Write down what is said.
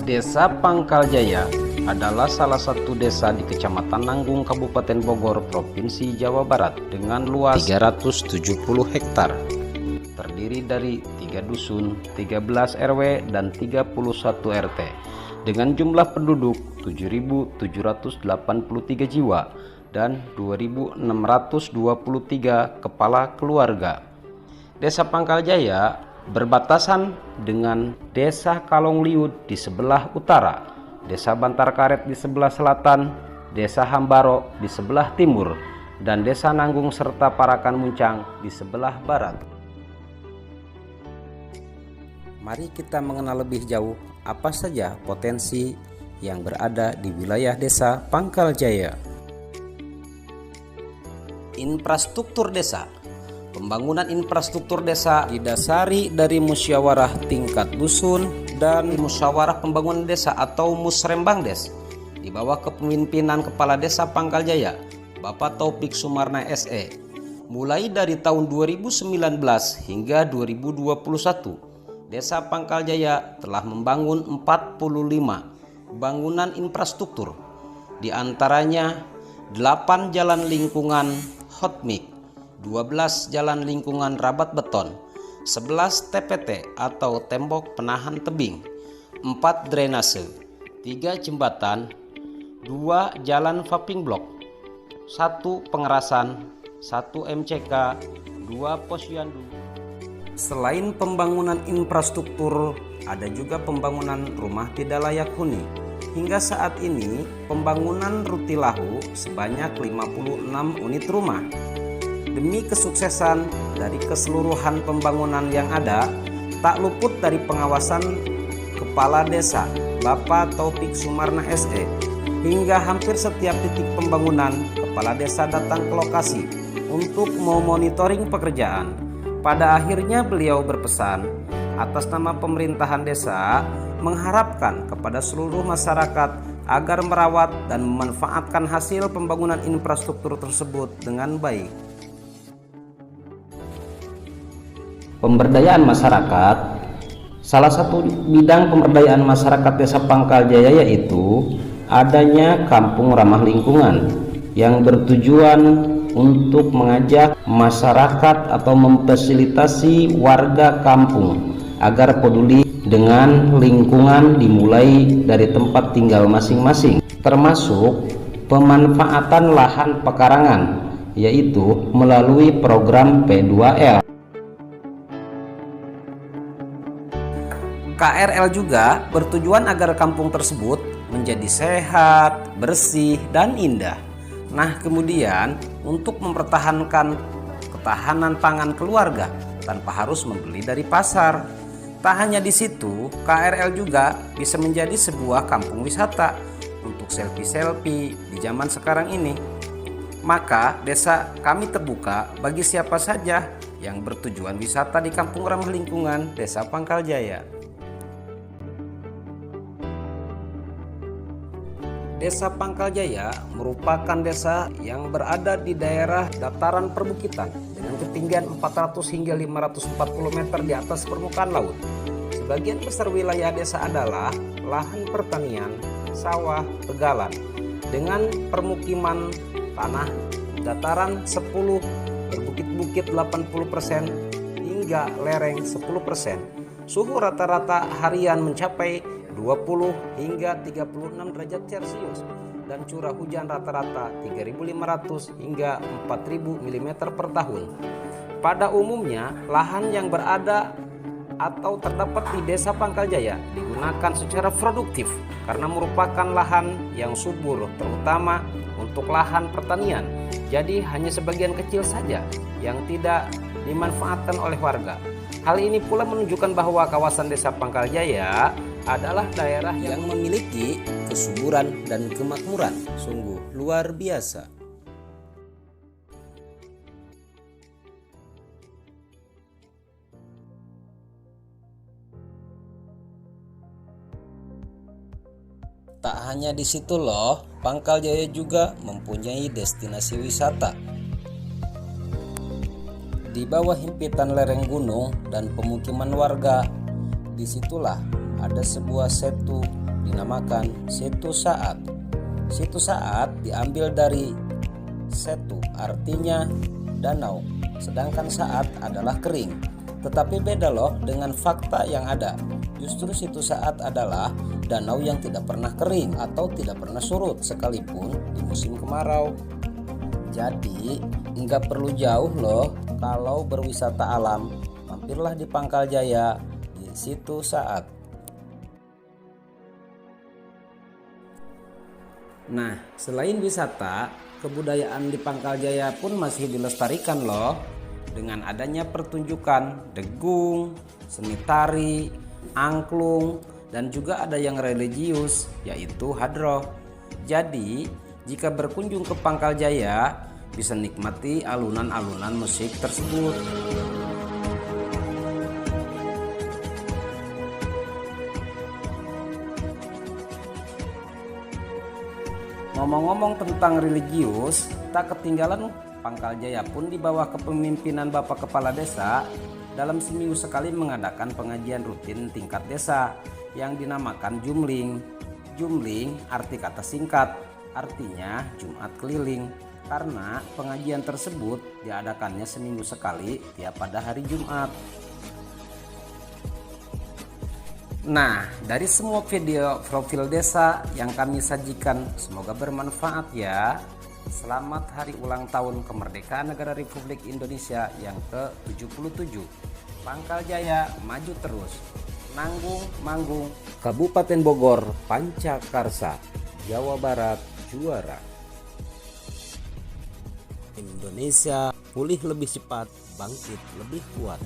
Desa Pangkaljaya adalah salah satu desa di Kecamatan Nanggung, Kabupaten Bogor, Provinsi Jawa Barat dengan luas 370 hektar. Terdiri dari 3 dusun, 13 RW, dan 31 RT dengan jumlah penduduk 7.783 jiwa dan 2.623 kepala keluarga. Desa Pangkaljaya berbatasan dengan Desa Kalongliud di sebelah utara, Desa Bantar Karet di sebelah selatan, Desa Hambaro di sebelah timur, dan Desa Nanggung serta Parakan Muncang di sebelah barat. Mari kita mengenal lebih jauh apa saja potensi yang berada di wilayah Desa Pangkaljaya. Infrastruktur desa. Pembangunan infrastruktur desa didasari dari musyawarah tingkat dusun dan musyawarah pembangunan desa atau Musrembangdes di bawah kepemimpinan Kepala Desa Pangkaljaya, Bapak Taufik Sumarna SE. Mulai dari tahun 2019 hingga 2021, Desa Pangkaljaya telah membangun 45 bangunan infrastruktur, di antaranya 8 jalan lingkungan hot mix, 12 jalan lingkungan rabat beton, 11 TPT atau tembok penahan tebing, 4 drainase, 3 jembatan, 2 jalan paving block, 1 pengerasan, 1 MCK, 2 posyandu. Selain pembangunan infrastruktur, ada juga pembangunan rumah tidak layak huni. Hingga saat ini, pembangunan Rutilahu sebanyak 56 unit rumah. Demi kesuksesan dari keseluruhan pembangunan yang ada, tak luput dari pengawasan Kepala Desa Bapak Taufik Sumarna SE. Hingga hampir setiap titik pembangunan, Kepala Desa datang ke lokasi untuk memonitoring pekerjaan. Pada akhirnya beliau berpesan atas nama pemerintahan desa mengharapkan kepada seluruh masyarakat agar merawat dan memanfaatkan hasil pembangunan infrastruktur tersebut dengan baik. Pemberdayaan masyarakat. Salah satu bidang pemberdayaan masyarakat Desa Pangkaljaya yaitu adanya kampung ramah lingkungan yang bertujuan untuk mengajak masyarakat atau memfasilitasi warga kampung agar peduli dengan lingkungan dimulai dari tempat tinggal masing-masing, termasuk pemanfaatan lahan pekarangan, yaitu melalui program P2L. KRL juga bertujuan agar kampung tersebut menjadi sehat, bersih, dan indah. Nah, kemudian untuk mempertahankan ketahanan pangan keluarga tanpa harus membeli dari pasar. Tak hanya di situ, KRL juga bisa menjadi sebuah kampung wisata untuk selfie-selfie di zaman sekarang ini. Maka desa kami terbuka bagi siapa saja yang bertujuan wisata di kampung ramah lingkungan Desa Pangkaljaya. Desa Pangkaljaya merupakan desa yang berada di daerah dataran perbukitan dengan ketinggian 400 hingga 540 meter di atas permukaan laut. Sebagian besar wilayah desa adalah lahan pertanian, sawah, tegalan, dengan permukiman tanah dataran 10, berbukit-bukit 80% hingga lereng 10%. Suhu rata-rata harian mencapai 20 hingga 36 derajat Celcius dan curah hujan rata-rata 3.500 hingga 4.000 mm per tahun. Pada umumnya, lahan yang berada atau terdapat di Desa Pangkaljaya digunakan secara produktif karena merupakan lahan yang subur, terutama untuk lahan pertanian. Jadi hanya sebagian kecil saja yang tidak dimanfaatkan oleh warga. Hal ini pula menunjukkan bahwa kawasan Desa Pangkaljaya adalah daerah yang memiliki kesuburan dan kemakmuran sungguh luar biasa. Tak hanya di situ loh, Pangkaljaya juga mempunyai destinasi wisata. Di bawah himpitan lereng gunung dan pemukiman warga, disitulah ada sebuah setu dinamakan Setu Saat. Setu Saat diambil dari setu, artinya danau, sedangkan saat adalah kering. Tetapi beda loh dengan fakta yang ada. Justru Setu Saat adalah danau yang tidak pernah kering atau tidak pernah surut sekalipun di musim kemarau. Jadi nggak perlu jauh loh kalau berwisata alam, mampirlah di Pangkal Jaya di Setu Saat. Nah, selain wisata, kebudayaan di Pangkal Jaya pun masih dilestarikan loh dengan adanya pertunjukan degung, seni tari, angklung, dan juga ada yang religius yaitu hadroh. Jadi jika berkunjung ke Pangkal Jaya bisa nikmati alunan-alunan musik tersebut. Ngomong-ngomong tentang religius, tak ketinggalan Pangkal Jaya pun di bawah kepemimpinan Bapak Kepala Desa dalam seminggu sekali mengadakan pengajian rutin tingkat desa yang dinamakan Jumling. Jumling arti kata singkat, artinya Jumat keliling, karena pengajian tersebut diadakannya seminggu sekali tiap pada hari Jumat. Nah, dari semua video profil desa yang kami sajikan, semoga bermanfaat ya. Selamat hari ulang tahun kemerdekaan negara Republik Indonesia yang ke-77. Pangkal Jaya maju terus. Nanggung Manggung, Kabupaten Bogor, Pancakarsa, Jawa Barat juara. Indonesia pulih lebih cepat, bangkit lebih kuat.